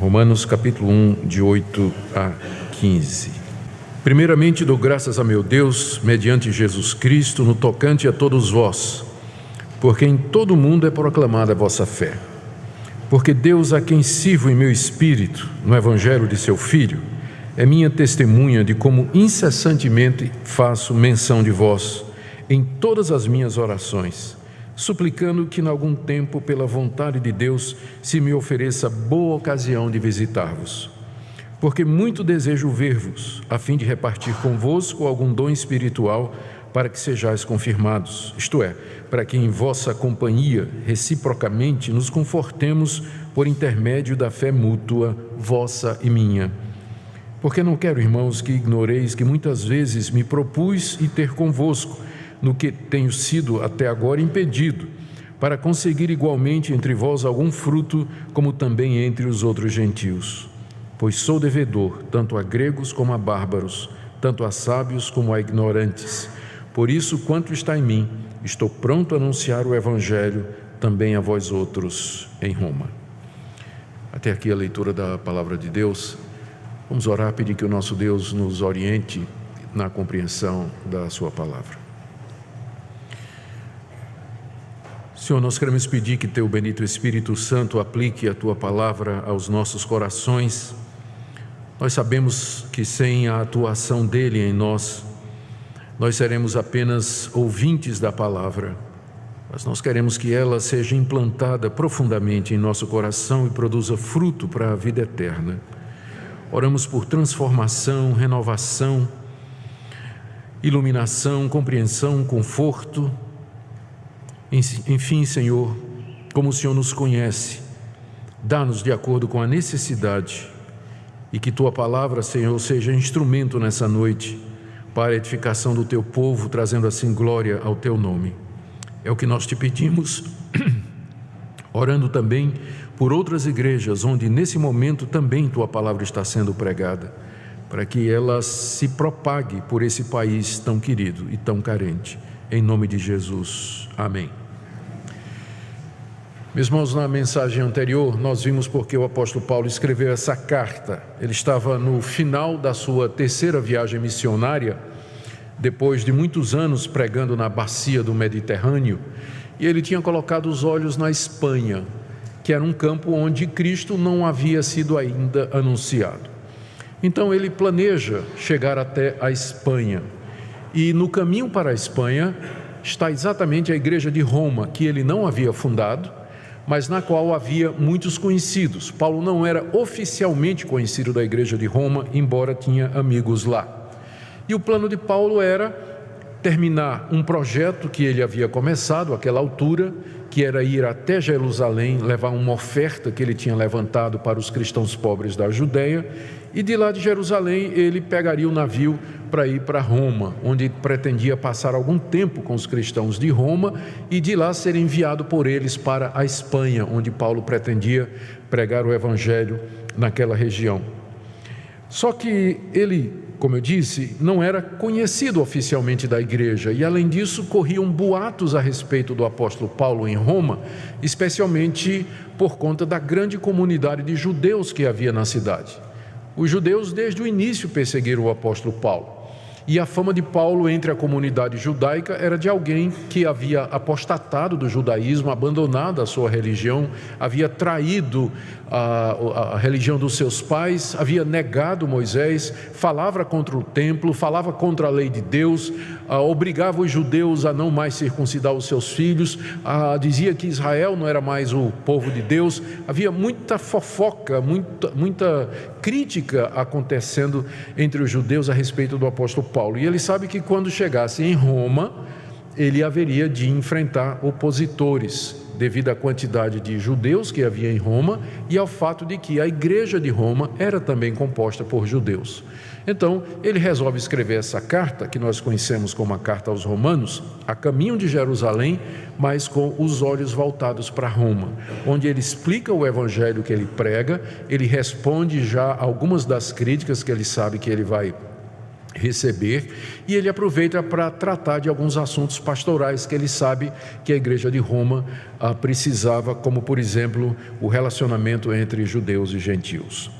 Romanos capítulo 1, de 8 a 15. Primeiramente dou graças a meu Deus, mediante Jesus Cristo, no tocante a todos vós, porque em todo o mundo é proclamada a vossa fé. Porque Deus, a quem sirvo em meu espírito, no evangelho de seu Filho, é minha testemunha de como incessantemente faço menção de vós em todas as minhas orações, suplicando que, em algum tempo, pela vontade de Deus, se me ofereça boa ocasião de visitar-vos. Porque muito desejo ver-vos, a fim de repartir convosco algum dom espiritual, para que sejais confirmados, isto é, para que em vossa companhia, reciprocamente, nos confortemos por intermédio da fé mútua, vossa e minha. Porque não quero, irmãos, que ignoreis que muitas vezes me propus ir ter convosco, no que tenho sido até agora impedido, para conseguir igualmente entre vós algum fruto, como também entre os outros gentios. Pois sou devedor, tanto a gregos como a bárbaros, tanto a sábios como a ignorantes. Por isso, quanto está em mim, estou pronto a anunciar o Evangelho também a vós outros em Roma. Até aqui a leitura da Palavra de Deus. Vamos orar, pedir que o nosso Deus nos oriente na compreensão da sua Palavra. Senhor, nós queremos pedir que Teu bendito Espírito Santo aplique a Tua Palavra aos nossos corações. Nós sabemos que sem a atuação dEle em nós, nós seremos apenas ouvintes da Palavra, mas nós queremos que ela seja implantada profundamente em nosso coração e produza fruto para a vida eterna. Oramos por transformação, renovação, iluminação, compreensão, conforto. Enfim, Senhor, como o Senhor nos conhece, dá-nos de acordo com a necessidade e que Tua Palavra, Senhor, seja instrumento nessa noite para a edificação do Teu povo, trazendo assim glória ao Teu nome. É o que nós te pedimos, orando também por outras igrejas, onde nesse momento também Tua Palavra está sendo pregada, para que ela se propague por esse país tão querido e tão carente. Em nome de Jesus. Amém. Meus irmãos, na mensagem anterior, nós vimos porque o apóstolo Paulo escreveu essa carta. Ele estava no final da sua terceira viagem missionária, depois de muitos anos pregando na bacia do Mediterrâneo, e ele tinha colocado os olhos na Espanha, que era um campo onde Cristo não havia sido ainda anunciado. Então ele planeja chegar até a Espanha, e no caminho para a Espanha está exatamente a igreja de Roma, que ele não havia fundado, mas na qual havia muitos conhecidos. Paulo não era oficialmente conhecido da igreja de Roma, embora tinha amigos lá. E o plano de Paulo era terminar um projeto que ele havia começado àquela altura, que era ir até Jerusalém, levar uma oferta que ele tinha levantado para os cristãos pobres da Judeia, e de lá de Jerusalém ele pegaria o navio para ir para Roma, onde pretendia passar algum tempo com os cristãos de Roma e de lá ser enviado por eles para a Espanha, onde Paulo pretendia pregar o Evangelho naquela região. Só que ele, como eu disse, não era conhecido oficialmente da igreja e, além disso, corriam boatos a respeito do apóstolo Paulo em Roma, especialmente por conta da grande comunidade de judeus que havia na cidade. Os judeus, desde o início, perseguiram o apóstolo Paulo. E a fama de Paulo entre a comunidade judaica era de alguém que havia apostatado do judaísmo, abandonado a sua religião, havia traído a religião dos seus pais, havia negado Moisés, falava contra o templo, falava contra a lei de Deus, obrigava os judeus a não mais circuncidar os seus filhos, dizia que Israel não era mais o povo de Deus. Havia muita fofoca, muita crítica acontecendo entre os judeus a respeito do apóstolo Paulo. E ele sabe que quando chegasse em Roma, ele haveria de enfrentar opositores, devido à quantidade de judeus que havia em Roma e ao fato de que a igreja de Roma era também composta por judeus. Então, ele resolve escrever essa carta, que nós conhecemos como a Carta aos Romanos, a caminho de Jerusalém, mas com os olhos voltados para Roma, onde ele explica o evangelho que ele prega, ele responde já algumas das críticas que ele sabe que ele vai receber, e ele aproveita para tratar de alguns assuntos pastorais que ele sabe que a igreja de Roma precisava, como por exemplo o relacionamento entre judeus e gentios.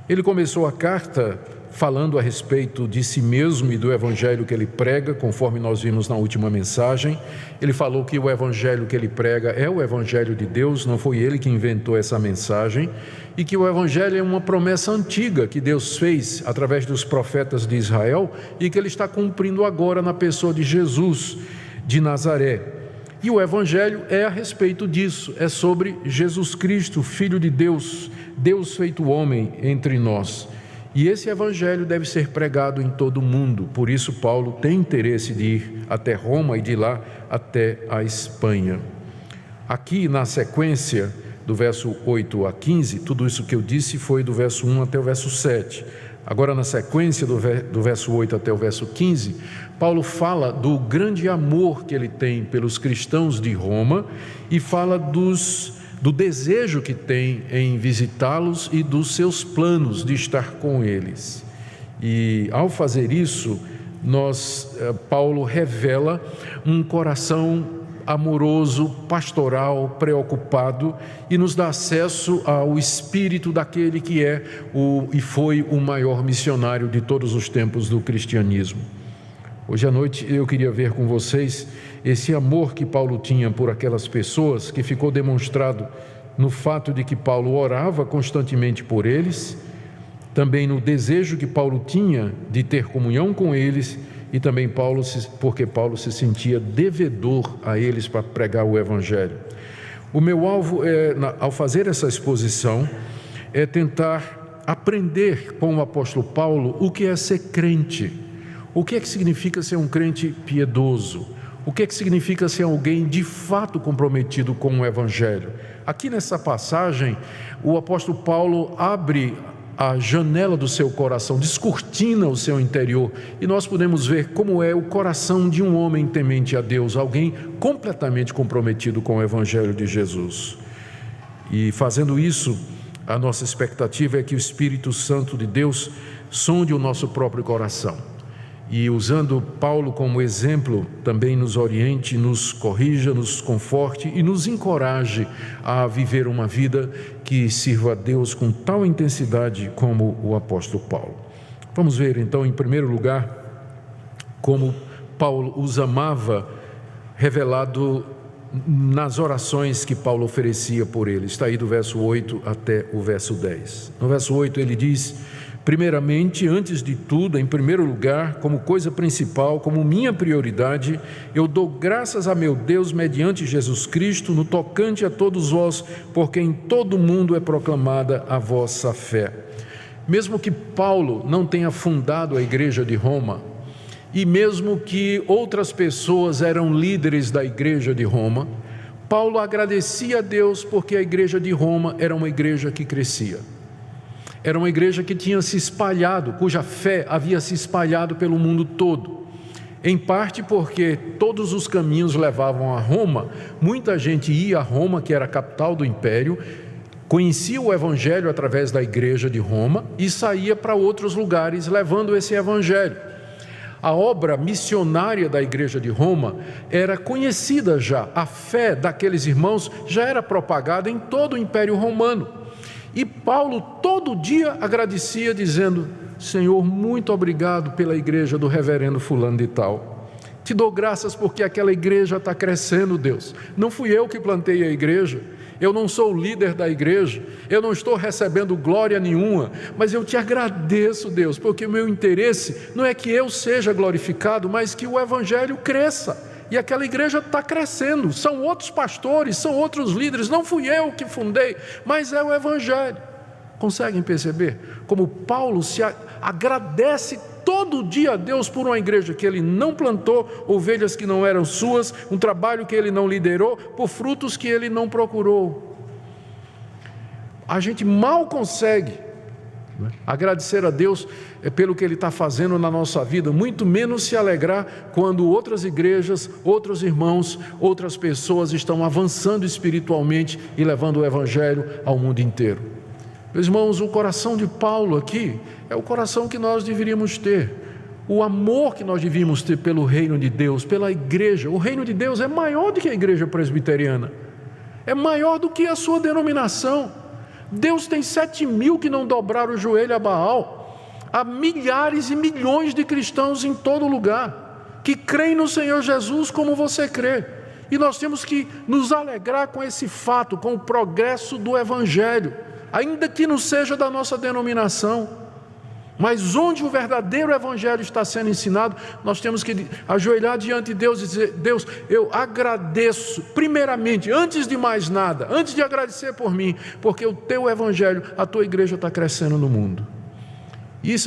Ele começou a carta falando a respeito de si mesmo e do evangelho que ele prega, conforme nós vimos na última mensagem. Ele falou que o evangelho que ele prega é o evangelho de Deus, não foi ele que inventou essa mensagem, e que o evangelho é uma promessa antiga que Deus fez através dos profetas de Israel e que ele está cumprindo agora na pessoa de Jesus de Nazaré. E o evangelho é a respeito disso, é sobre Jesus Cristo, Filho de Deus, Deus feito homem entre nós. E esse evangelho deve ser pregado em todo o mundo. Por isso Paulo tem interesse de ir até Roma e de lá até a Espanha. Aqui na sequência do verso 8 a 15, tudo isso que eu disse foi do verso 1 até o verso 7. Agora na sequência do verso 8 até o verso 15, Paulo fala do grande amor que ele tem pelos cristãos de Roma e fala do desejo que tem em visitá-los e dos seus planos de estar com eles. E ao fazer isso, Paulo revela um coração amoroso, pastoral, preocupado, e nos dá acesso ao espírito daquele que é e foi o maior missionário de todos os tempos do cristianismo. Hoje à noite eu queria ver com vocês esse amor que Paulo tinha por aquelas pessoas, que ficou demonstrado no fato de que Paulo orava constantemente por eles, também no desejo que Paulo tinha de ter comunhão com eles, e também porque Paulo se sentia devedor a eles para pregar o evangelho. O meu alvo ao fazer essa exposição é tentar aprender com o apóstolo Paulo o que é ser crente. O que é que significa ser um crente piedoso? O que é que significa ser alguém de fato comprometido com o evangelho? Aqui nessa passagem, o apóstolo Paulo abre a janela do seu coração, descortina o seu interior, e nós podemos ver como é o coração de um homem temente a Deus, alguém completamente comprometido com o evangelho de Jesus. E fazendo isso, a nossa expectativa é que o Espírito Santo de Deus sonde o nosso próprio coração. E usando Paulo como exemplo, também nos oriente, nos corrija, nos conforte e nos encoraje a viver uma vida que sirva a Deus com tal intensidade como o apóstolo Paulo. Vamos ver então, em primeiro lugar, como Paulo os amava, revelado nas orações que Paulo oferecia por eles. Está aí do verso 8 até o verso 10. No verso 8 ele diz: primeiramente, antes de tudo, em primeiro lugar, como coisa principal, como minha prioridade, eu dou graças a meu Deus mediante Jesus Cristo, no tocante a todos vós, porque em todo o mundo é proclamada a vossa fé. Mesmo que Paulo não tenha fundado a igreja de Roma, e mesmo que outras pessoas eram líderes da igreja de Roma, Paulo agradecia a Deus porque a igreja de Roma era uma igreja que crescia. Era uma igreja que tinha se espalhado, cuja fé havia se espalhado pelo mundo todo. Em parte porque todos os caminhos levavam a Roma, muita gente ia a Roma, que era a capital do império, conhecia o evangelho através da igreja de Roma e saía para outros lugares levando esse evangelho. A obra missionária da igreja de Roma era conhecida já, a fé daqueles irmãos já era propagada em todo o império romano. E Paulo todo dia agradecia dizendo: Senhor, muito obrigado pela igreja do reverendo fulano de tal. Te dou graças porque aquela igreja está crescendo, Deus. Não fui eu que plantei a igreja, eu não sou o líder da igreja, eu não estou recebendo glória nenhuma, mas eu te agradeço, Deus, porque o meu interesse não é que eu seja glorificado, mas que o evangelho cresça. E aquela igreja está crescendo, são outros pastores, são outros líderes, não fui eu que fundei, mas é o evangelho. Conseguem perceber como Paulo se agradece todo dia a Deus por uma igreja que ele não plantou, ovelhas que não eram suas, um trabalho que ele não liderou, por frutos que ele não procurou. A gente mal consegue agradecer a Deus pelo que Ele está fazendo na nossa vida, muito menos se alegrar quando outras igrejas, outros irmãos, outras pessoas estão avançando espiritualmente e levando o Evangelho ao mundo inteiro. Meus irmãos, o coração de Paulo aqui é o coração que nós deveríamos ter. o amor que nós devíamos ter pelo reino de Deus, pela igreja. O reino de Deus é maior do que a igreja presbiteriana, é maior do que a sua denominação. Deus tem 7.000 que não dobraram o joelho a Baal. Há milhares e milhões de cristãos em todo lugar que creem no Senhor Jesus como você crê. E nós temos que nos alegrar com esse fato, com o progresso do Evangelho, ainda que não seja da nossa denominação. Mas onde o verdadeiro Evangelho está sendo ensinado, nós temos que ajoelhar diante de Deus e dizer: Deus, eu agradeço, primeiramente, antes de mais nada, antes de agradecer por mim, porque o teu Evangelho, a tua igreja está crescendo no mundo.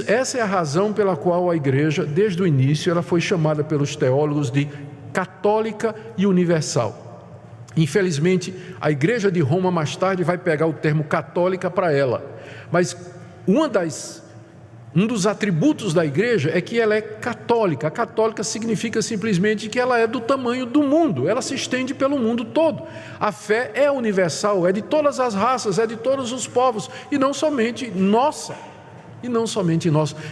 Essa é a razão pela qual a igreja, desde o início, ela foi chamada pelos teólogos de católica e universal. Infelizmente, a igreja de Roma mais tarde vai pegar o termo católica para ela, mas um dos atributos da igreja é que ela é católica. A católica significa simplesmente que ela é do tamanho do mundo, ela se estende pelo mundo todo. A fé é universal, é de todas as raças, é de todos os povos, e não somente nossa.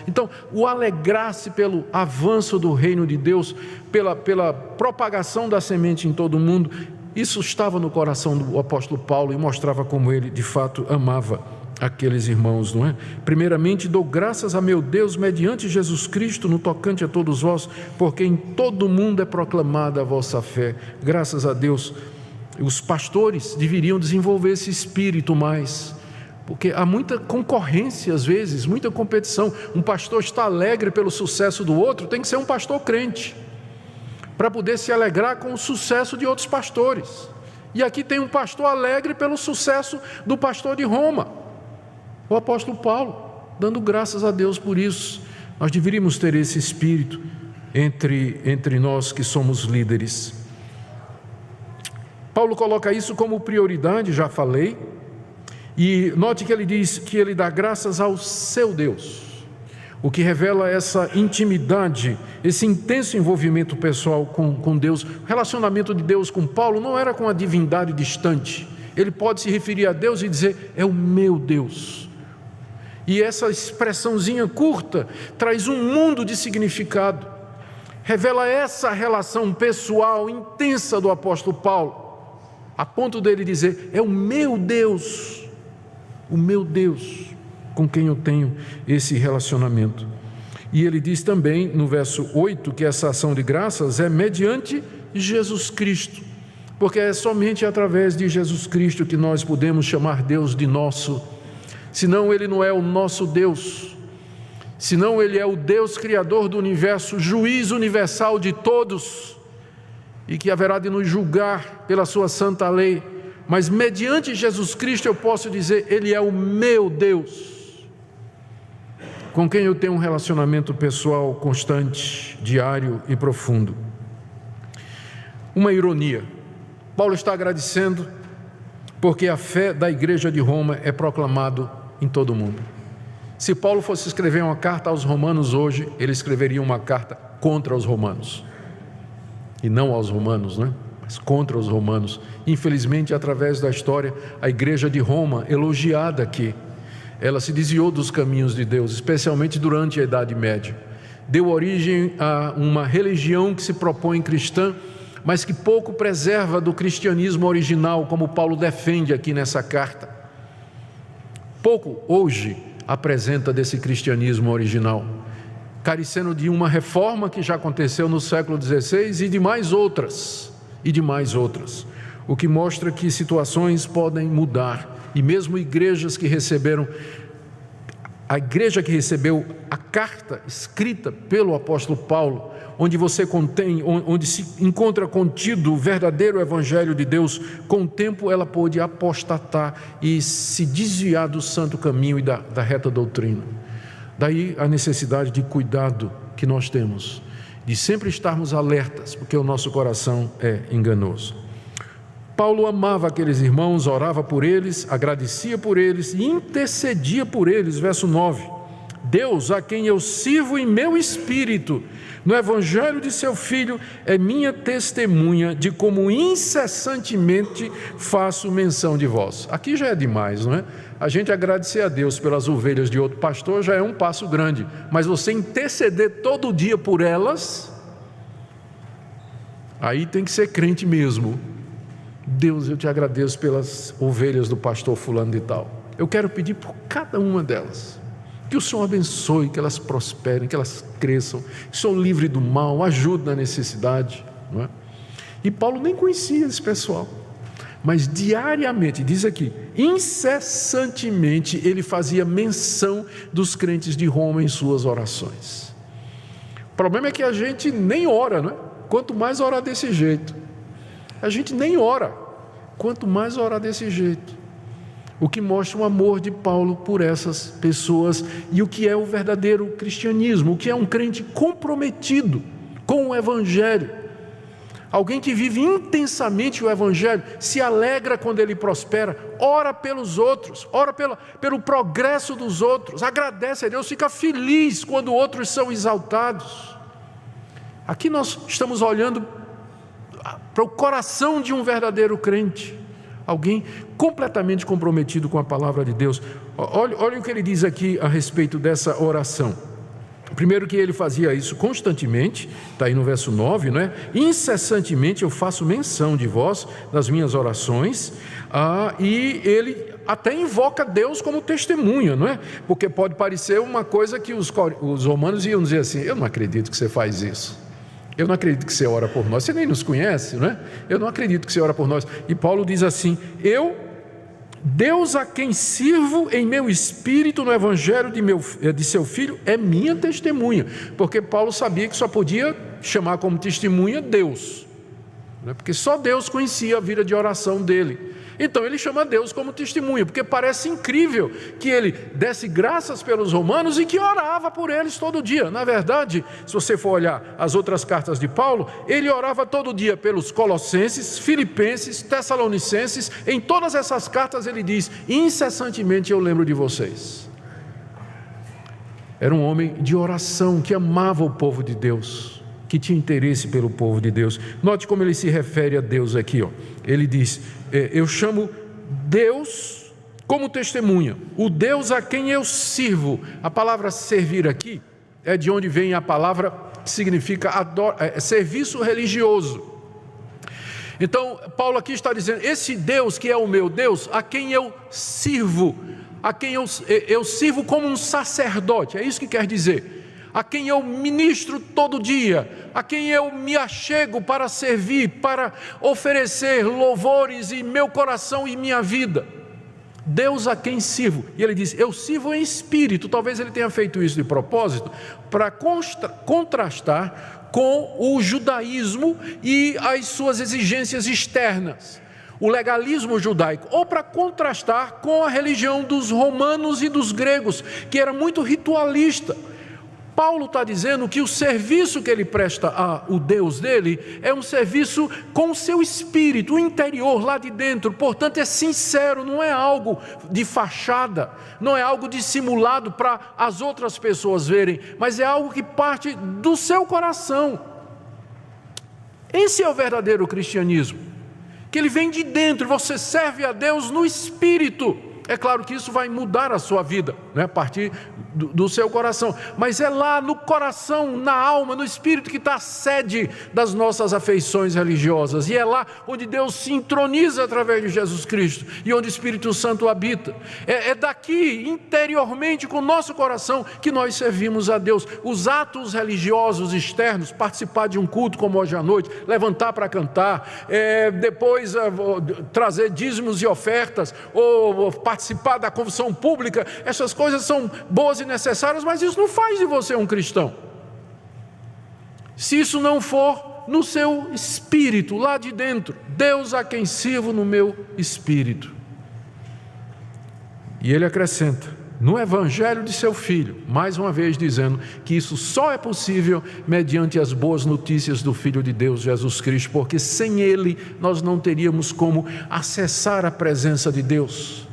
Então, o alegrar-se pelo avanço do reino de Deus, pela propagação da semente em todo o mundo, isso estava no coração do apóstolo Paulo e mostrava como ele de fato amava aqueles irmãos, não é? Primeiramente, dou graças a meu Deus mediante Jesus Cristo no tocante a todos vós, porque em todo o mundo é proclamada a vossa fé. Graças a Deus. Os pastores deveriam desenvolver esse espírito mais, porque há muita concorrência às vezes, muita competição. Um pastor está alegre pelo sucesso do outro, tem que ser um pastor crente, para poder se alegrar com o sucesso de outros pastores. E aqui tem um pastor alegre pelo sucesso do pastor de Roma, o apóstolo Paulo, dando graças a Deus por isso. Nós deveríamos ter esse espírito entre nós que somos líderes. Paulo coloca isso como prioridade, já falei. E note que ele diz que ele dá graças ao seu Deus, o que revela essa intimidade, esse intenso envolvimento pessoal com Deus. O relacionamento de Deus com Paulo não era com a divindade distante. Ele pode se referir a Deus e dizer: é o meu Deus. E essa expressãozinha curta traz um mundo de significado, revela essa relação pessoal intensa do apóstolo Paulo, a ponto dele dizer: é o meu Deus com quem eu tenho esse relacionamento. E ele diz também no verso 8 que essa ação de graças é mediante Jesus Cristo, porque é somente através de Jesus Cristo que nós podemos chamar Deus de nosso. Senão ele não é o nosso Deus, senão ele é o Deus criador do universo, juiz universal de todos, e que haverá de nos julgar pela sua santa lei. Mas mediante Jesus Cristo eu posso dizer: ele é o meu Deus, com quem eu tenho um relacionamento pessoal constante, diário e profundo. Uma ironia: Paulo está agradecendo porque a fé da igreja de Roma é proclamada em todo o mundo. Se Paulo fosse escrever uma carta aos romanos hoje, ele escreveria uma carta contra os romanos, e não aos romanos, não é? Mas contra os romanos. Infelizmente, através da história, a igreja de Roma, elogiada aqui, ela se desviou dos caminhos de Deus, especialmente durante a Idade Média. Deu origem a uma religião que se propõe cristã, mas que pouco preserva do cristianismo original, como Paulo defende aqui nessa carta. Pouco hoje apresenta desse cristianismo original, carecendo de uma reforma que já aconteceu no século XVI e de mais outras. O que mostra que situações podem mudar, e mesmo igrejas que receberam, a igreja que recebeu a carta escrita pelo apóstolo Paulo, onde se encontra contido o verdadeiro evangelho de Deus, com o tempo ela pôde apostatar e se desviar do santo caminho e da reta doutrina. Daí a necessidade de cuidado que nós temos, de sempre estarmos alertas, porque o nosso coração é enganoso. Paulo amava aqueles irmãos, orava por eles, agradecia por eles e intercedia por eles. Verso 9: Deus, a quem eu sirvo em meu espírito, no evangelho de seu Filho, é minha testemunha de como incessantemente faço menção de vós. Aqui já é demais, não é? A gente agradecer a Deus pelas ovelhas de outro pastor já é um passo grande, mas você interceder todo dia por elas, aí tem que ser crente mesmo. Deus, eu te agradeço pelas ovelhas do pastor fulano de tal. Eu quero pedir por cada uma delas, que o Senhor abençoe, que elas prosperem, que elas cresçam, que o Senhor livre do mal, ajude na necessidade, não é? E Paulo nem conhecia esse pessoal, mas diariamente, diz aqui, incessantemente ele fazia menção dos crentes de Roma em suas orações. O problema é que a gente nem ora, não é? Quanto mais orar desse jeito. A gente nem ora, quanto mais orar desse jeito. O que mostra o amor de Paulo por essas pessoas e o que é o verdadeiro cristianismo, o que é um crente comprometido com o Evangelho. Alguém que vive intensamente o Evangelho, se alegra quando ele prospera, ora pelos outros, ora pelo progresso dos outros, agradece a Deus, fica feliz quando outros são exaltados. Aqui nós estamos olhando para o coração de um verdadeiro crente, alguém completamente comprometido com a palavra de Deus. Olha o que ele diz aqui a respeito dessa oração. Primeiro que ele fazia isso constantemente, está aí no verso 9, não é? Incessantemente eu faço menção de vós nas minhas orações, e ele até invoca Deus como testemunha, não é? Porque pode parecer uma coisa que os romanos iam dizer assim: eu não acredito que você faz isso, eu não acredito que você ora por nós, você nem nos conhece, não é? Eu não acredito que você ora por nós. E Paulo diz assim: Deus a quem sirvo em meu espírito no evangelho de seu filho é minha testemunha, porque Paulo sabia que só podia chamar como testemunha Deus, né? Porque só Deus conhecia a vida de oração dele. Então ele chama Deus como testemunha, porque parece incrível que ele desse graças pelos romanos e que orava por eles todo dia. Na verdade, se você for olhar as outras cartas de Paulo, ele orava todo dia pelos colossenses, filipenses, tessalonicenses. Em todas essas cartas ele diz: incessantemente eu lembro de vocês. Era um homem de oração, que amava o povo de Deus, que tinha interesse pelo povo de Deus. Note como ele se refere a Deus aqui, ó. Ele diz: eu chamo Deus como testemunha, o Deus a quem eu sirvo. A palavra servir aqui é de onde vem a palavra que significa serviço religioso. Então Paulo aqui está dizendo: esse Deus que é o meu Deus, a quem eu sirvo, a quem eu sirvo como um sacerdote, é isso que quer dizer. A quem eu ministro todo dia, a quem eu me achego para servir, para oferecer louvores em meu coração e minha vida. Deus a quem sirvo. E ele diz: eu sirvo em espírito. Talvez ele tenha feito isso de propósito, para contrastar com o judaísmo e as suas exigências externas, o legalismo judaico, ou para contrastar com a religião dos romanos e dos gregos, que era muito ritualista. Paulo está dizendo que o serviço que ele presta ao Deus dele é um serviço com o seu espírito, o interior, lá de dentro. Portanto é sincero, não é algo de fachada, não é algo dissimulado para as outras pessoas verem, mas é algo que parte do seu coração. Esse é o verdadeiro cristianismo, que ele vem de dentro. Você serve a Deus no espírito. É claro que isso vai mudar a sua vida, né, a partir do seu coração, mas é lá no coração, na alma, no espírito que está a sede das nossas afeições religiosas, e é lá onde Deus se entroniza através de Jesus Cristo, e onde o Espírito Santo habita. É daqui, interiormente, com o nosso coração, que nós servimos a Deus. Os atos religiosos externos, participar de um culto como hoje à noite, levantar para cantar, depois trazer dízimos e ofertas, ou participar da confissão pública, essas coisas são boas e necessárias, mas isso não faz de você um cristão. Se isso não for no seu espírito, lá de dentro, Deus a quem sirvo no meu espírito. E ele acrescenta, no evangelho de seu filho, mais uma vez dizendo que isso só é possível mediante as boas notícias do Filho de Deus, Jesus Cristo, porque sem ele nós não teríamos como acessar a presença de Deus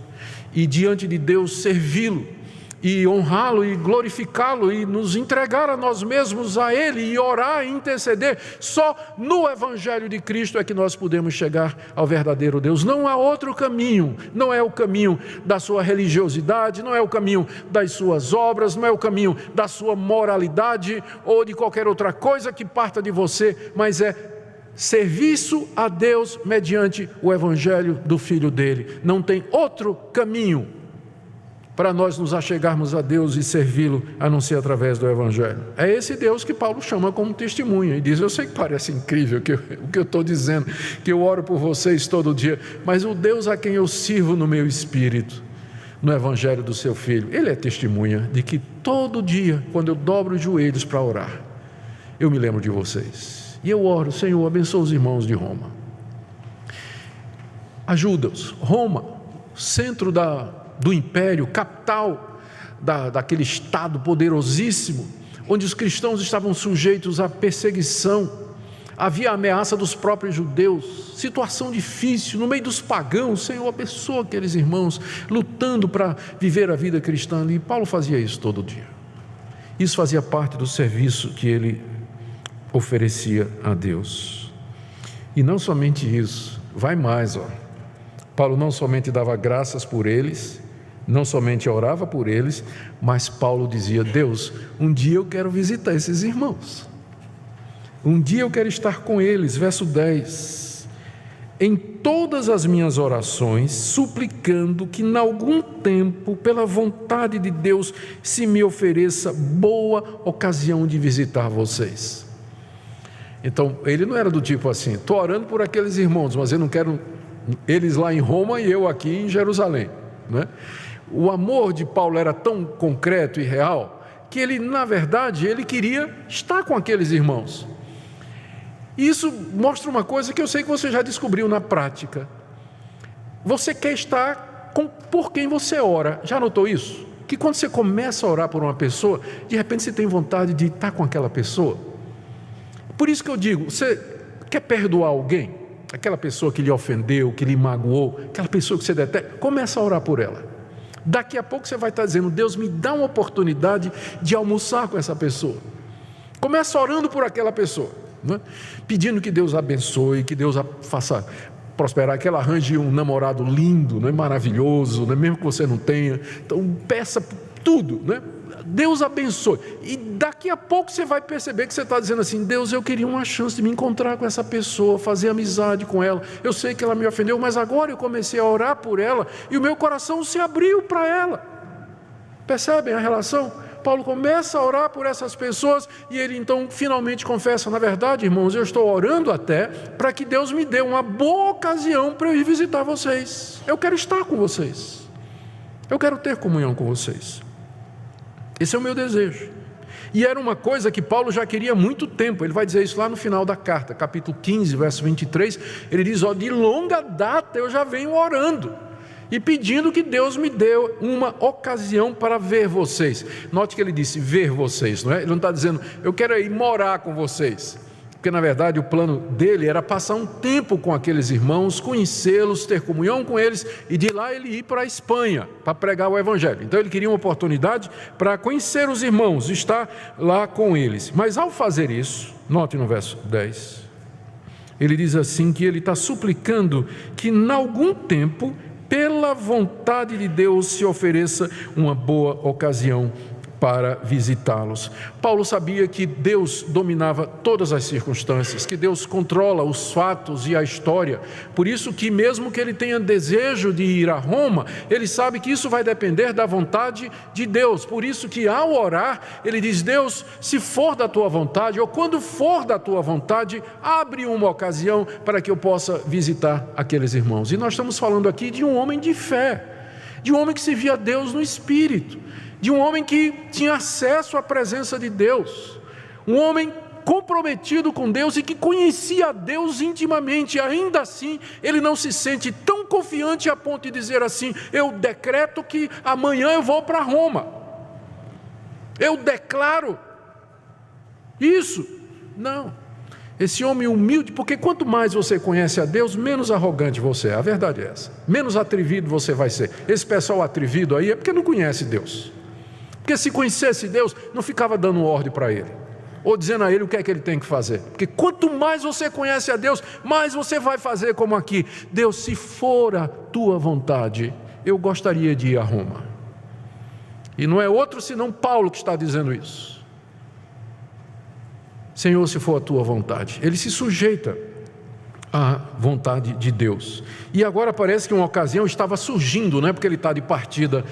e diante de Deus servi-lo. e honrá-lo e glorificá-lo e nos entregar a nós mesmos a Ele e orar e interceder. Só no Evangelho de Cristo é que nós podemos chegar ao verdadeiro Deus. Não há outro caminho, não é o caminho da sua religiosidade, não é o caminho das suas obras, não é o caminho da sua moralidade ou de qualquer outra coisa que parta de você, mas é serviço a Deus mediante o Evangelho do Filho dele. Não tem outro caminho para nós nos achegarmos a Deus e servi-lo, a não ser através do Evangelho. É esse Deus que Paulo chama como testemunha e diz: eu sei que parece incrível o que eu estou dizendo, que eu oro por vocês todo dia, mas o Deus a quem eu sirvo no meu espírito, no Evangelho do seu Filho, Ele é testemunha de que todo dia, quando eu dobro os joelhos para orar, eu me lembro de vocês. E eu oro: Senhor, abençoa os irmãos de Roma, ajuda-os. Roma, centro do império, capital daquele estado poderosíssimo, onde os cristãos estavam sujeitos à perseguição, havia a ameaça dos próprios judeus, situação difícil, no meio dos pagãos. Senhor, abençoa aqueles irmãos lutando para viver a vida cristã ali. Paulo fazia isso todo dia. Isso fazia parte do serviço que ele oferecia a Deus. E não somente isso, vai mais, Paulo não somente dava graças por eles, não somente orava por eles, mas Paulo dizia: Deus, um dia eu quero visitar esses irmãos, um dia eu quero estar com eles. Verso 10: em todas as minhas orações, suplicando que em algum tempo, pela vontade de Deus, se me ofereça boa ocasião de visitar vocês. Então, ele não era do tipo assim: estou orando por aqueles irmãos, mas eu não quero eles lá em Roma e eu aqui em Jerusalém, né? O amor de Paulo era tão concreto e real que ele, na verdade, ele queria estar com aqueles irmãos. Isso mostra uma coisa que eu sei que você já descobriu na prática: você quer estar por quem você ora. Já notou isso? Que quando você começa a orar por uma pessoa, de repente você tem vontade de estar com aquela pessoa. Por isso que eu digo: você quer perdoar alguém? Aquela pessoa que lhe ofendeu, que lhe magoou, aquela pessoa que você detesta, começa a orar por ela. Daqui a pouco você vai estar dizendo: Deus, me dá uma oportunidade de almoçar com essa pessoa. Começa orando por aquela pessoa, né? Pedindo que Deus abençoe, que Deus faça prosperar, que ela arranje um namorado lindo, né? Maravilhoso, né? Mesmo que você não tenha. Então peça tudo, né? Deus abençoe. E daqui a pouco você vai perceber que você está dizendo assim: Deus, eu queria uma chance de me encontrar com essa pessoa, fazer amizade com ela. Eu sei que ela me ofendeu, mas agora eu comecei a orar por ela e o meu coração se abriu para ela. Percebem a relação? Paulo começa a orar por essas pessoas e ele então finalmente confessa: na verdade, irmãos, eu estou orando até para que Deus me dê uma boa ocasião para eu ir visitar vocês. Eu quero estar com vocês, eu quero ter comunhão com vocês. Esse é o meu desejo. E era uma coisa que Paulo já queria há muito tempo. Ele vai dizer isso lá no final da carta, capítulo 15, verso 23. Ele diz: de longa data eu já venho orando e pedindo que Deus me dê uma ocasião para ver vocês. Note que ele disse ver vocês, não é? Ele não está dizendo eu quero ir morar com vocês, porque na verdade o plano dele era passar um tempo com aqueles irmãos, conhecê-los, ter comunhão com eles e de lá ele ir para a Espanha para pregar o Evangelho. Então ele queria uma oportunidade para conhecer os irmãos, estar lá com eles. Mas ao fazer isso, note no verso 10, ele diz assim que ele está suplicando que em algum tempo, pela vontade de Deus, se ofereça uma boa ocasião para visitá-los. Paulo sabia que Deus dominava todas as circunstâncias, que Deus controla os fatos e a história. Por isso que mesmo que ele tenha desejo de ir a Roma, ele sabe que isso vai depender da vontade de Deus. Por isso que ao orar, ele diz: Deus, se for da tua vontade, ou quando for da tua vontade, abre uma ocasião para que eu possa visitar aqueles irmãos. E nós estamos falando aqui de um homem de fé, de um homem que se via Deus no Espírito, de um homem que tinha acesso à presença de Deus, um homem comprometido com Deus e que conhecia a Deus intimamente. Ainda assim, ele não se sente tão confiante a ponto de dizer assim: eu decreto que amanhã eu vou para Roma, eu declaro isso. Não, esse homem humilde, porque quanto mais você conhece a Deus, menos arrogante você é, a verdade é essa, menos atrevido você vai ser. Esse pessoal atrevido aí é porque não conhece Deus. Porque se conhecesse Deus, não ficava dando ordem para ele, ou dizendo a ele o que é que ele tem que fazer. Porque quanto mais você conhece a Deus, mais você vai fazer como aqui. Deus, se for a tua vontade, eu gostaria de ir a Roma. E não é outro senão Paulo que está dizendo isso. Senhor, se for a tua vontade. Ele se sujeita à vontade de Deus. E agora parece que uma ocasião estava surgindo, porque ele está de partida,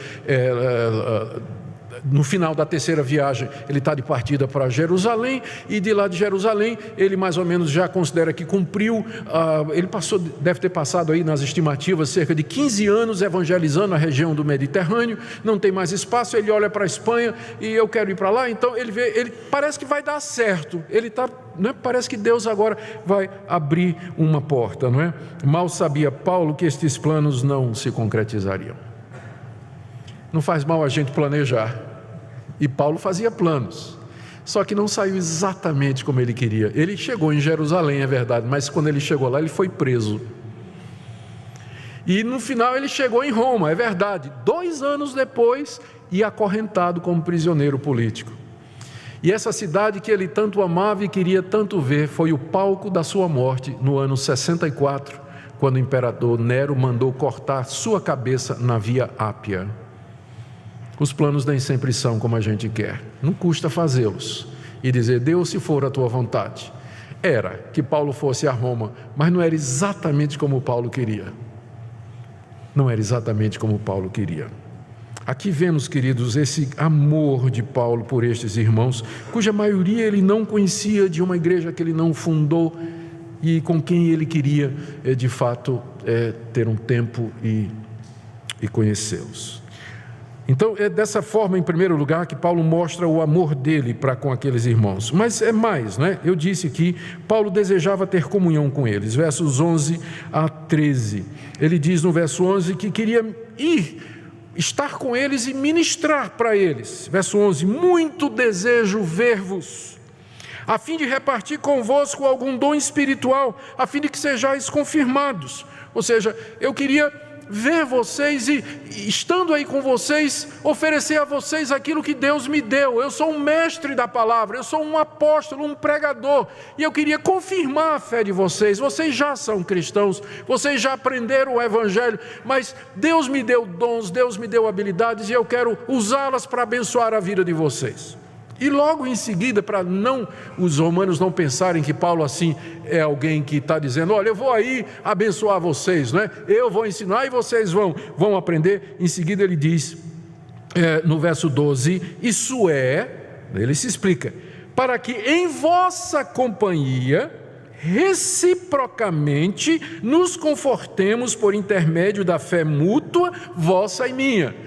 no final da terceira viagem, ele está de partida para Jerusalém, e de lá de Jerusalém, ele mais ou menos já considera que cumpriu, ele deve ter passado aí nas estimativas cerca de 15 anos evangelizando a região do Mediterrâneo, não tem mais espaço, ele olha para a Espanha, e eu quero ir para lá, então ele parece que vai dar certo, parece que Deus agora vai abrir uma porta, não é? Mal sabia Paulo que estes planos não se concretizariam. Não faz mal a gente planejar. E Paulo fazia planos, só que não saiu exatamente como ele queria. Ele chegou em Jerusalém, é verdade, mas quando ele chegou lá, ele foi preso. E no final ele chegou em Roma, é verdade, 2 anos depois, e acorrentado como prisioneiro político. E essa cidade que ele tanto amava e queria tanto ver, foi o palco da sua morte no ano 64, quando o imperador Nero mandou cortar sua cabeça na Via Ápia. Os planos nem sempre são como a gente quer, não custa fazê-los e dizer, Deus, se for a tua vontade. Era que Paulo fosse a Roma, mas não era exatamente como Paulo queria. Não era exatamente como Paulo queria. Aqui vemos, queridos, esse amor de Paulo por estes irmãos, cuja maioria ele não conhecia, de uma igreja que ele não fundou e com quem ele queria, de fato, ter um tempo e conhecê-los. Então, é dessa forma, em primeiro lugar, que Paulo mostra o amor dele para com aqueles irmãos. Mas é mais, Eu disse que Paulo desejava ter comunhão com eles. Versos 11 a 13. Ele diz no verso 11 que queria estar com eles e ministrar para eles. Verso 11, muito desejo ver-vos, a fim de repartir convosco algum dom espiritual, a fim de que sejais confirmados. Ou seja, eu queria ver vocês e, estando aí com vocês, oferecer a vocês aquilo que Deus me deu. Eu sou um mestre da palavra, eu sou um apóstolo, um pregador, e eu queria confirmar a fé de vocês. Vocês já são cristãos, vocês já aprenderam o evangelho, mas Deus me deu dons, Deus me deu habilidades, e eu quero usá-las para abençoar a vida de vocês. E logo em seguida, para os romanos não pensarem que Paulo assim é alguém que está dizendo, olha, eu vou aí abençoar vocês, eu vou ensinar e vocês vão aprender. Em seguida ele diz, no verso 12, isso ele se explica, para que em vossa companhia reciprocamente nos confortemos por intermédio da fé mútua, vossa e minha.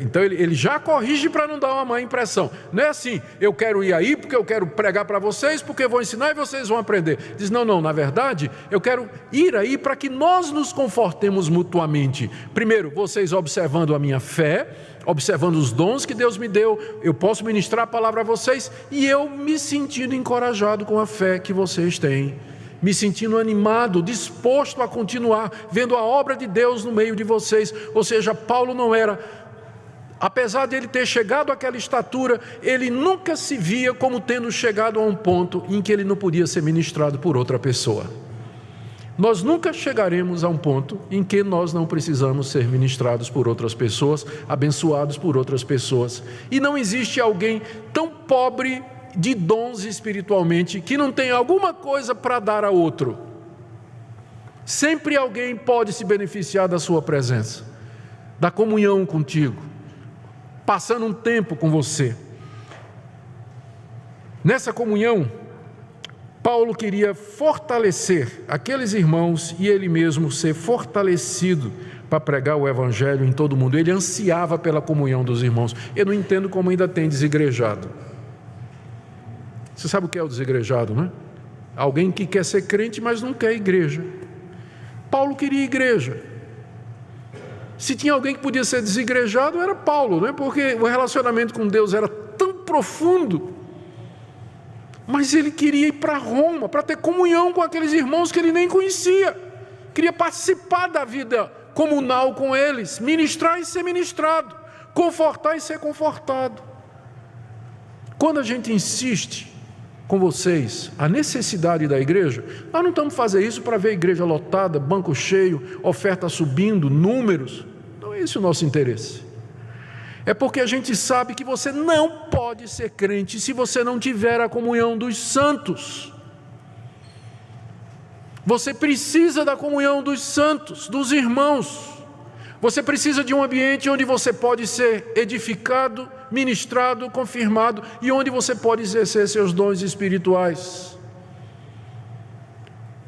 Então ele já corrige para não dar uma má impressão. Não é assim, eu quero ir aí porque eu quero pregar para vocês, porque eu vou ensinar e vocês vão aprender. Diz, não, na verdade, eu quero ir aí para que nós nos confortemos mutuamente. Primeiro, vocês observando a minha fé, observando os dons que Deus me deu, eu posso ministrar a palavra a vocês, e eu me sentindo encorajado com a fé que vocês têm, me sentindo animado, disposto a continuar, vendo a obra de Deus no meio de vocês. Ou seja, Paulo não era, apesar de ele ter chegado àquela estatura, ele nunca se via como tendo chegado a um ponto em que ele não podia ser ministrado por outra pessoa. Nós nunca chegaremos a um ponto em que nós não precisamos ser ministrados por outras pessoas, abençoados por outras pessoas. E não existe alguém tão pobre de dons espiritualmente que não tem alguma coisa para dar a outro. Sempre alguém pode se beneficiar da sua presença, da comunhão contigo, passando um tempo com você. Nessa comunhão, Paulo queria fortalecer aqueles irmãos e ele mesmo ser fortalecido para pregar o evangelho em todo mundo. Ele ansiava pela comunhão dos irmãos. Eu não entendo como ainda tem desigrejado. Você sabe o que é o desigrejado, Alguém que quer ser crente, mas não quer igreja. Paulo queria igreja. Se tinha alguém que podia ser desigrejado, era Paulo, porque o relacionamento com Deus era tão profundo. Mas ele queria ir para Roma, para ter comunhão com aqueles irmãos que ele nem conhecia. Queria participar da vida comunal com eles, ministrar e ser ministrado. confortar e ser confortado. Quando a gente insiste com vocês a necessidade da igreja, nós não estamos fazendo isso para ver a igreja lotada, banco cheio, oferta subindo, números. Não é esse o nosso interesse. É porque a gente sabe que você não pode ser crente se você não tiver a comunhão dos santos. Você precisa da comunhão dos santos, dos irmãos. Você precisa de um ambiente onde você pode ser edificado, ministrado, confirmado e onde você pode exercer seus dons espirituais.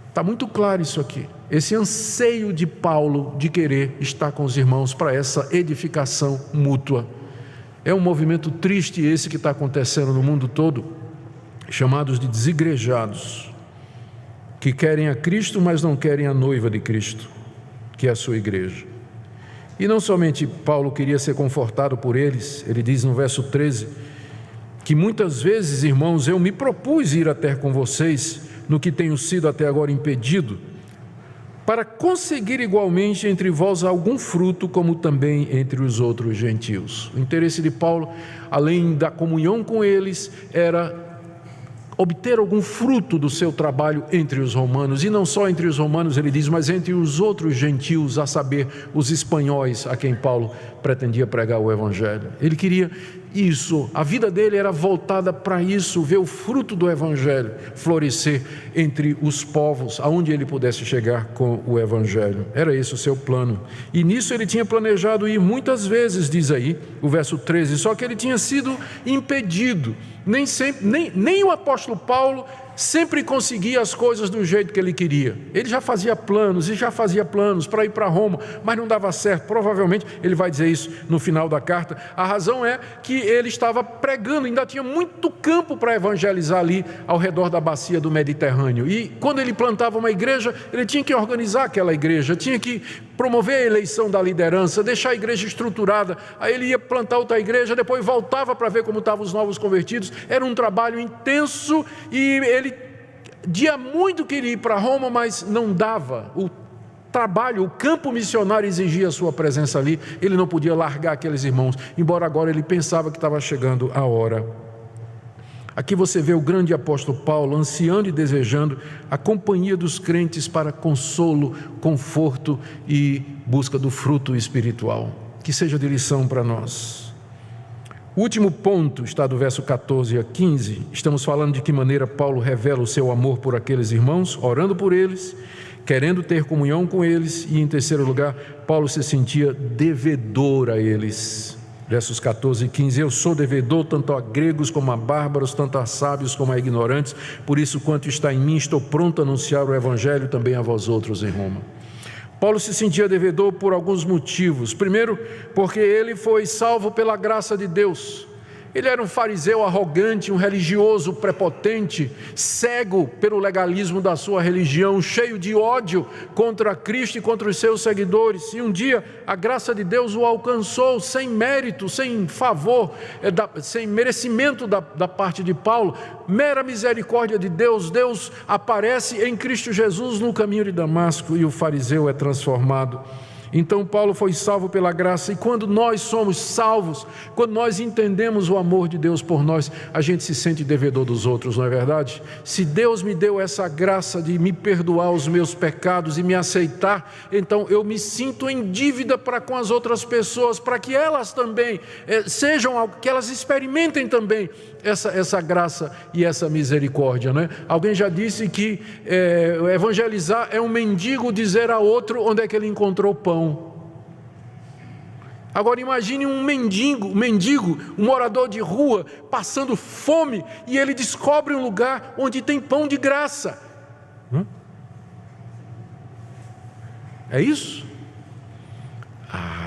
Está muito claro isso aqui. Esse anseio de Paulo de querer estar com os irmãos para essa edificação mútua. É um movimento triste esse que está acontecendo no mundo todo, chamados de desigrejados, que querem a Cristo, mas não querem a noiva de Cristo, que é a sua igreja. E não somente Paulo queria ser confortado por eles, ele diz no verso 13, que muitas vezes, irmãos, eu me propus ir até com vocês, no que tenho sido até agora impedido, para conseguir igualmente entre vós algum fruto, como também entre os outros gentios. O interesse de Paulo, além da comunhão com eles, era obter algum fruto do seu trabalho entre os romanos, e não só entre os romanos, ele diz, mas entre os outros gentios, a saber, os espanhóis a quem Paulo pretendia pregar o evangelho. Ele queria isso, a vida dele era voltada para isso, ver o fruto do evangelho florescer entre os povos, aonde ele pudesse chegar com o evangelho. Era esse o seu plano, e nisso ele tinha planejado ir muitas vezes, diz aí o verso 13, só que ele tinha sido impedido. Nem o apóstolo Paulo sempre conseguia as coisas do jeito que ele queria. Ele já fazia planos para ir para Roma, mas não dava certo. Provavelmente ele vai dizer isso no final da carta. A razão é que ele estava pregando, ainda tinha muito campo para evangelizar ali ao redor da bacia do Mediterrâneo. E quando ele plantava uma igreja, ele tinha que organizar aquela igreja, tinha que promover a eleição da liderança, deixar a igreja estruturada. Aí ele ia plantar outra igreja, depois voltava para ver como estavam os novos convertidos. Era um trabalho intenso e ele dia muito queria ir para Roma, mas não dava. O trabalho, o campo missionário exigia a sua presença ali. Ele não podia largar aqueles irmãos, embora agora ele pensava que estava chegando a hora. Aqui você vê o grande apóstolo Paulo ansiando e desejando a companhia dos crentes para consolo, conforto e busca do fruto espiritual. Que seja de lição para nós. O último ponto está do verso 14 a 15. Estamos falando de que maneira Paulo revela o seu amor por aqueles irmãos, orando por eles, querendo ter comunhão com eles, e em terceiro lugar, Paulo se sentia devedor a eles. Versos 14 e 15, eu sou devedor tanto a gregos como a bárbaros, tanto a sábios como a ignorantes, por isso quanto está em mim, estou pronto a anunciar o evangelho também a vós outros em Roma. Paulo se sentia devedor por alguns motivos. Primeiro, porque ele foi salvo pela graça de Deus. Ele era um fariseu arrogante, um religioso prepotente, cego pelo legalismo da sua religião, cheio de ódio contra Cristo e contra os seus seguidores. E um dia a graça de Deus o alcançou sem mérito, sem favor, sem merecimento da parte de Paulo. Mera misericórdia de Deus. Deus aparece em Cristo Jesus no caminho de Damasco e o fariseu é transformado. Então Paulo foi salvo pela graça, e quando nós somos salvos, quando nós entendemos o amor de Deus por nós, a gente se sente devedor dos outros, não é verdade? Se Deus me deu essa graça de me perdoar os meus pecados e me aceitar, então eu me sinto em dívida para com as outras pessoas, para que elas também que elas experimentem também essa graça e essa misericórdia, né? Alguém já disse que evangelizar é um mendigo dizer a outro onde é que ele encontrou pão. Agora imagine um mendigo, um morador de rua, passando fome, e ele descobre um lugar onde tem pão de graça. É isso?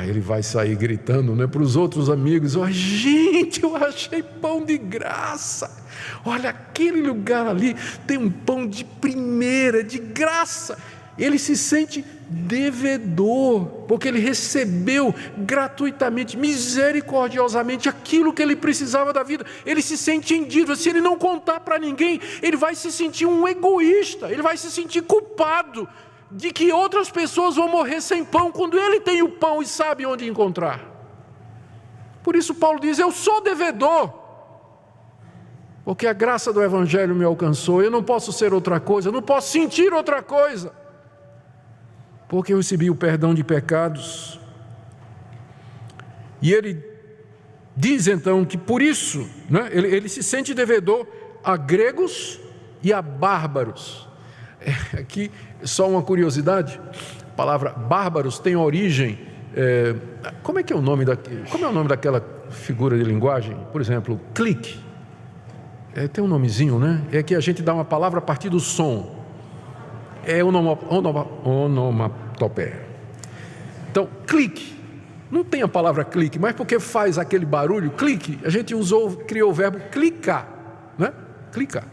Ele vai sair gritando, né, para os outros amigos: oh, gente, eu achei pão de graça. Olha, aquele lugar ali tem um pão de primeira, de graça. Ele se sente devedor, porque ele recebeu gratuitamente, misericordiosamente, aquilo que ele precisava da vida. Ele se sente em dívida. Se ele não contar para ninguém, ele vai se sentir um egoísta, ele vai se sentir culpado de que outras pessoas vão morrer sem pão, quando ele tem o pão e sabe onde encontrar. Por isso Paulo diz: eu sou devedor, porque a graça do Evangelho me alcançou. Eu não posso ser outra coisa, eu não posso sentir outra coisa, porque eu recebi o perdão de pecados. E ele diz então que por isso, né, ele se sente devedor a gregos e a bárbaros. Aqui só uma curiosidade: a palavra bárbaros tem origem, como é o nome daquela figura de linguagem? Por exemplo, clique, tem um nomezinho, né? É que a gente dá uma palavra a partir do som, é onomatopeia. Então, clique, não tem a palavra clique, mas porque faz aquele barulho, clique, a gente criou o verbo clicar, né? Clicar.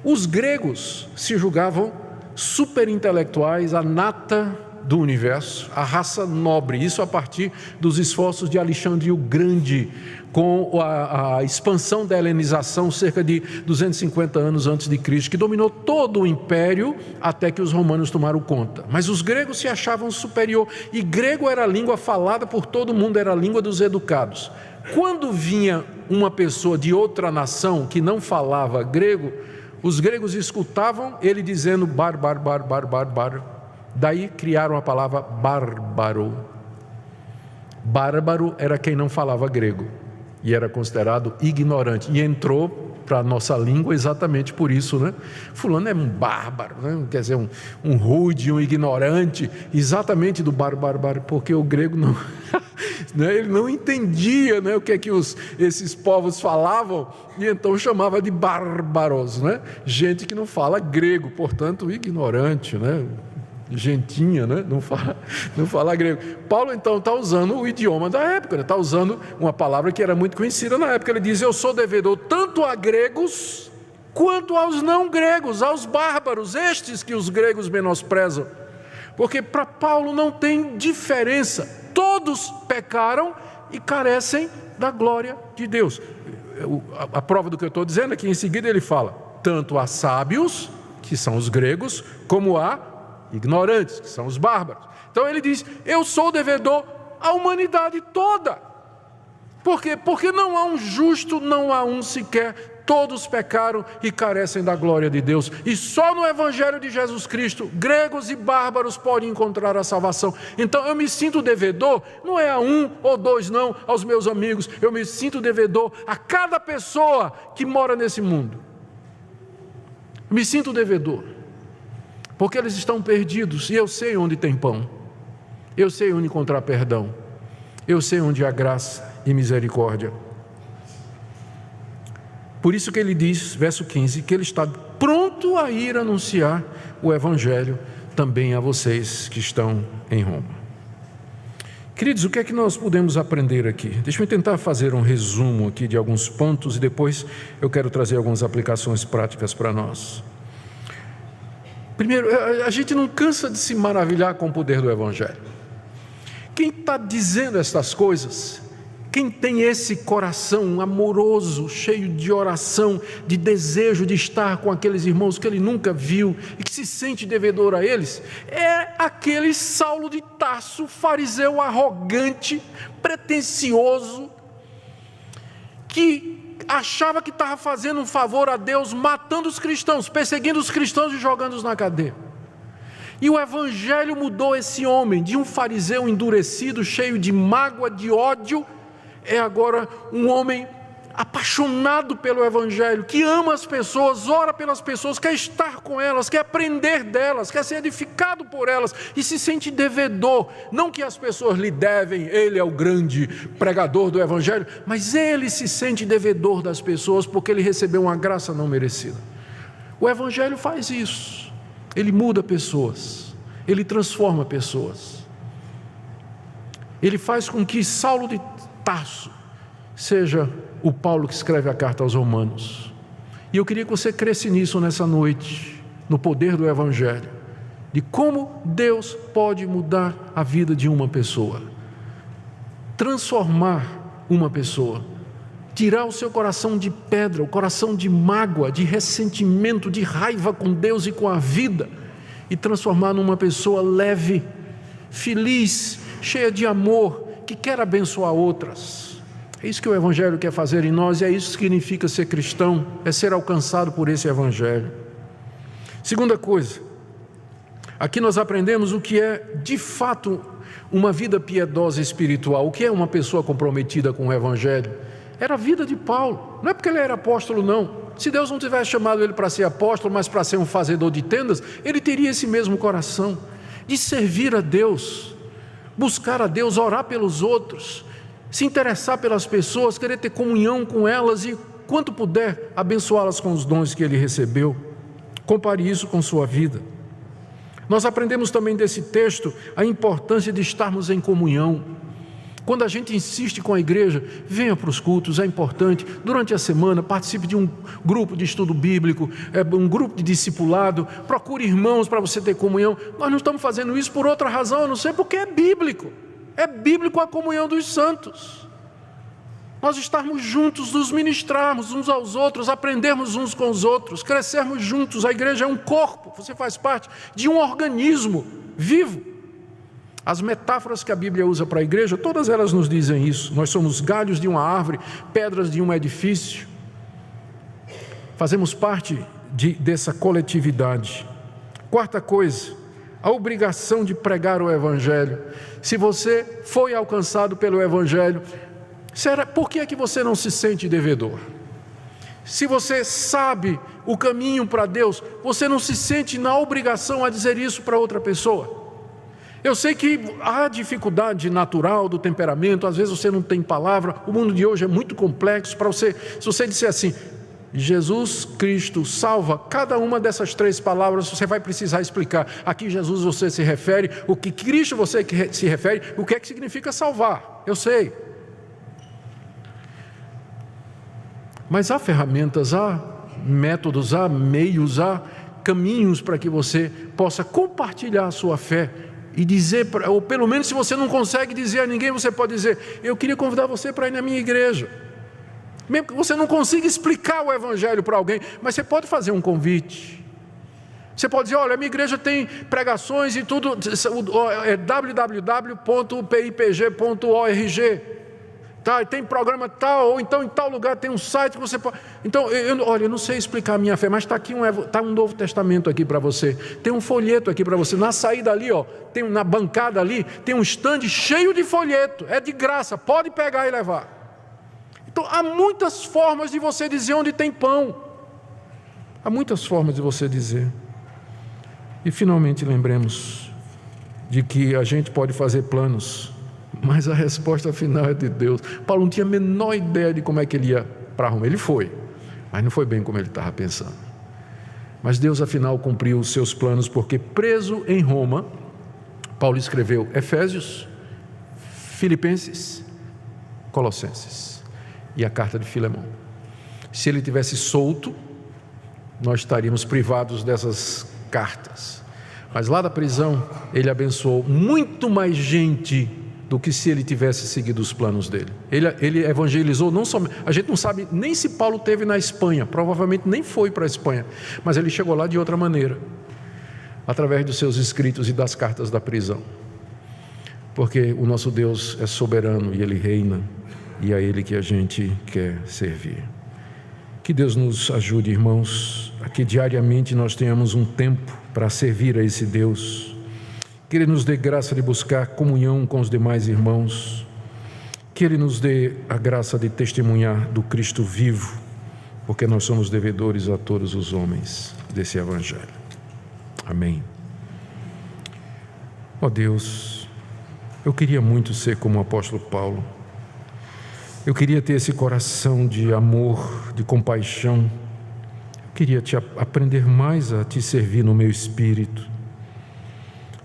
Os gregos se julgavam superintelectuais, a nata do universo, a raça nobre, isso a partir dos esforços de Alexandre o Grande, com a expansão da helenização cerca de 250 anos antes de Cristo, que dominou todo o império até que os romanos tomaram conta. Mas os gregos se achavam superior, e grego era a língua falada por todo mundo, era a língua dos educados. Quando vinha uma pessoa de outra nação que não falava grego, os gregos escutavam ele dizendo bárbaro. Daí criaram a palavra bárbaro. Bárbaro era quem não falava grego e era considerado ignorante, e entrou para a nossa língua exatamente por isso, né? Fulano é um bárbaro, né? Quer dizer, um rude, um ignorante, exatamente do bárbaro, porque o grego não né? Ele não entendia, né, o que é que esses povos falavam, e então chamava de bárbaros, né? Gente que não fala grego, portanto ignorante, né? Gentinha, né? Não fala grego. Paulo então está usando o idioma da época, está usando uma palavra que era muito conhecida na época. Ele diz: eu sou devedor tanto a gregos quanto aos não gregos, aos bárbaros, estes que os gregos menosprezam. Porque para Paulo não tem diferença, todos pecaram e carecem da glória de Deus. A prova do que eu estou dizendo é que em seguida ele fala tanto a sábios, que são os gregos, como a ignorantes, que são os bárbaros. Então ele diz: eu sou devedor à humanidade toda. Por quê? Porque não há um justo, não há um sequer. Todos pecaram e carecem da glória de Deus. E só no Evangelho de Jesus Cristo, gregos e bárbaros podem encontrar a salvação. Então eu me sinto devedor, não é a um ou dois não, aos meus amigos. Eu me sinto devedor a cada pessoa que mora nesse mundo. Me sinto devedor, porque eles estão perdidos, e eu sei onde tem pão, eu sei onde encontrar perdão, eu sei onde há graça e misericórdia. Por isso que ele diz, verso 15, que ele está pronto a ir anunciar o Evangelho também a vocês que estão em Roma. Queridos, o que é que nós podemos aprender aqui? Deixa eu tentar fazer um resumo aqui de alguns pontos, e depois eu quero trazer algumas aplicações práticas para nós. Primeiro, a gente não cansa de se maravilhar com o poder do Evangelho. Quem está dizendo estas coisas, quem tem esse coração amoroso, cheio de oração, de desejo de estar com aqueles irmãos que ele nunca viu e que se sente devedor a eles, é aquele Saulo de Tarso, fariseu arrogante, pretensioso, que achava que estava fazendo um favor a Deus, matando os cristãos, perseguindo os cristãos e jogando-os na cadeia. E o Evangelho mudou esse homem, de um fariseu endurecido, cheio de mágoa, de ódio, é agora um homem apaixonado pelo Evangelho, que ama as pessoas, ora pelas pessoas, quer estar com elas, quer aprender delas, quer ser edificado por elas, e se sente devedor. Não que as pessoas lhe devem, ele é o grande pregador do Evangelho, mas ele se sente devedor das pessoas, porque ele recebeu uma graça não merecida. O Evangelho faz isso, ele muda pessoas, ele transforma pessoas, ele faz com que Saulo de Tarso seja o Paulo que escreve a carta aos Romanos. E eu queria que você cresce nisso nessa noite, no poder do Evangelho, de como Deus pode mudar a vida de uma pessoa, transformar uma pessoa, tirar o seu coração de pedra, o coração de mágoa, de ressentimento, de raiva com Deus e com a vida, e transformar numa pessoa leve, feliz, cheia de amor, que quer abençoar outras. É isso que o Evangelho quer fazer em nós, e é isso que significa ser cristão, é ser alcançado por esse Evangelho. Segunda coisa, aqui nós aprendemos o que é de fato uma vida piedosa espiritual, o que é uma pessoa comprometida com o Evangelho. Era a vida de Paulo, não é porque ele era apóstolo não. Se Deus não tivesse chamado ele para ser apóstolo, mas para ser um fazedor de tendas, ele teria esse mesmo coração, de servir a Deus, buscar a Deus, orar pelos outros, se interessar pelas pessoas, querer ter comunhão com elas e, quanto puder, abençoá-las com os dons que ele recebeu. Compare isso com sua vida. Nós aprendemos também desse texto a importância de estarmos em comunhão. Quando a gente insiste com a igreja, venha para os cultos, é importante. Durante a semana, participe de um grupo de estudo bíblico, um grupo de discipulado, procure irmãos para você ter comunhão. Nós não estamos fazendo isso por outra razão, a não ser porque é bíblico. É bíblico a comunhão dos santos. Nós estarmos juntos, nos ministrarmos uns aos outros, aprendermos uns com os outros, crescermos juntos. A igreja é um corpo, você faz parte de um organismo vivo. As metáforas que a Bíblia usa para a igreja, todas elas nos dizem isso. Nós somos galhos de uma árvore, pedras de um edifício. Fazemos parte dessa coletividade. Quarta coisa, a obrigação de pregar o Evangelho. Se você foi alcançado pelo Evangelho, por que é que você não se sente devedor? Se você sabe o caminho para Deus, você não se sente na obrigação a dizer isso para outra pessoa? Eu sei que há dificuldade natural do temperamento, às vezes você não tem palavra, o mundo de hoje é muito complexo para você. Se você disser assim, Jesus Cristo salva, cada uma dessas 3 palavras você vai precisar explicar. Aqui Jesus você se refere, o que Cristo você se refere, o que é que significa salvar, eu sei. Mas há ferramentas, há métodos, há meios, há caminhos para que você possa compartilhar a sua fé e dizer, ou pelo menos se você não consegue dizer a ninguém, você pode dizer, eu queria convidar você para ir na minha igreja. Mesmo que você não consiga explicar o Evangelho para alguém, mas você pode fazer um convite. Você pode dizer, olha, a minha igreja tem pregações e tudo, é www.pipg.org. Tá, tem programa tal, ou então em tal lugar tem um site que você pode... Então, olha, eu não sei explicar a minha fé, mas está aqui um Novo Testamento aqui para você. Tem um folheto aqui para você. Na saída ali, na bancada ali, tem um stand cheio de folheto. É de graça, pode pegar e levar. Então, há muitas formas de você dizer onde tem pão. Há muitas formas de você dizer. E finalmente lembremos de que a gente pode fazer planos, mas a resposta final é de Deus. Paulo não tinha a menor ideia de como é que ele ia para Roma. Ele foi, mas não foi bem como ele estava pensando. Mas Deus afinal cumpriu os seus planos, porque preso em Roma, Paulo escreveu Efésios, Filipenses, Colossenses e a carta de Filemão. Se ele tivesse solto, nós estaríamos privados dessas cartas. Mas lá da prisão, ele abençoou muito mais gente do que se ele tivesse seguido os planos dele. Ele evangelizou não somente... A gente não sabe nem se Paulo teve na Espanha, provavelmente nem foi para a Espanha, mas ele chegou lá de outra maneira, através dos seus escritos e das cartas da prisão. Porque o nosso Deus é soberano e Ele reina, e é a Ele que a gente quer servir. Que Deus nos ajude, irmãos, a que diariamente nós tenhamos um tempo para servir a esse Deus. Que Ele nos dê graça de buscar comunhão com os demais irmãos. Que Ele nos dê a graça de testemunhar do Cristo vivo, porque nós somos devedores a todos os homens desse Evangelho. Amém. Ó Deus, eu queria muito ser como o apóstolo Paulo. Eu queria ter esse coração de amor, de compaixão. Eu queria aprender mais a Te servir no meu espírito.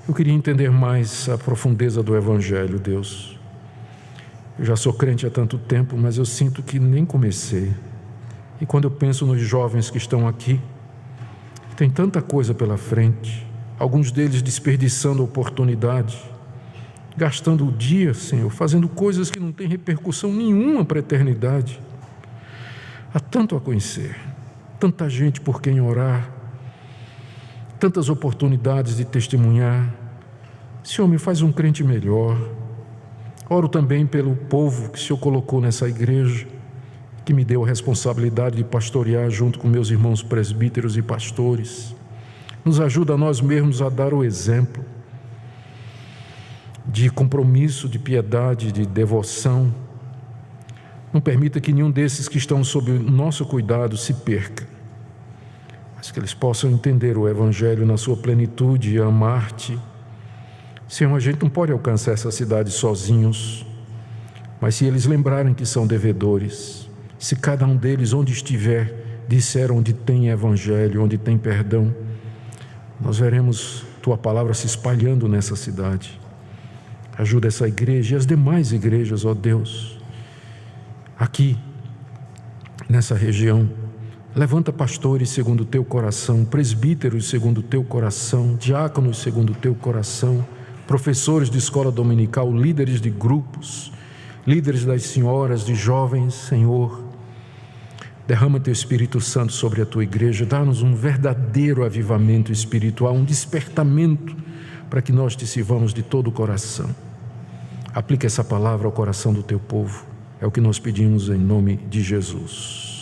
Eu queria entender mais a profundeza do Evangelho, Deus. Eu já sou crente há tanto tempo, mas eu sinto que nem comecei. E quando eu penso nos jovens que estão aqui, tem tanta coisa pela frente, alguns deles desperdiçando a oportunidade, gastando o dia, Senhor, fazendo coisas que não têm repercussão nenhuma para a eternidade. Há tanto a conhecer, tanta gente por quem orar, tantas oportunidades de testemunhar. Senhor, me faz um crente melhor. Oro também pelo povo que o Senhor colocou nessa igreja, que me deu a responsabilidade de pastorear junto com meus irmãos presbíteros e pastores. Nos ajuda a nós mesmos a dar o exemplo de compromisso, de piedade, de devoção. Não permita que nenhum desses que estão sob o nosso cuidado se perca, mas que eles possam entender o Evangelho na sua plenitude e amar-te. Senhor, a gente não pode alcançar essa cidade sozinhos, mas se eles lembrarem que são devedores, se cada um deles, onde estiver, disser onde tem Evangelho, onde tem perdão, nós veremos Tua palavra se espalhando nessa cidade. Ajuda essa igreja e as demais igrejas, ó Deus, aqui, nessa região. Levanta pastores segundo o Teu coração, presbíteros segundo o Teu coração, diáconos segundo o Teu coração, professores de escola dominical, líderes de grupos, líderes das senhoras, de jovens. Senhor, derrama Teu Espírito Santo sobre a Tua igreja, dá-nos um verdadeiro avivamento espiritual, um despertamento para que nós Te sirvamos de todo o coração. Aplica essa palavra ao coração do Teu povo, é o que nós pedimos em nome de Jesus.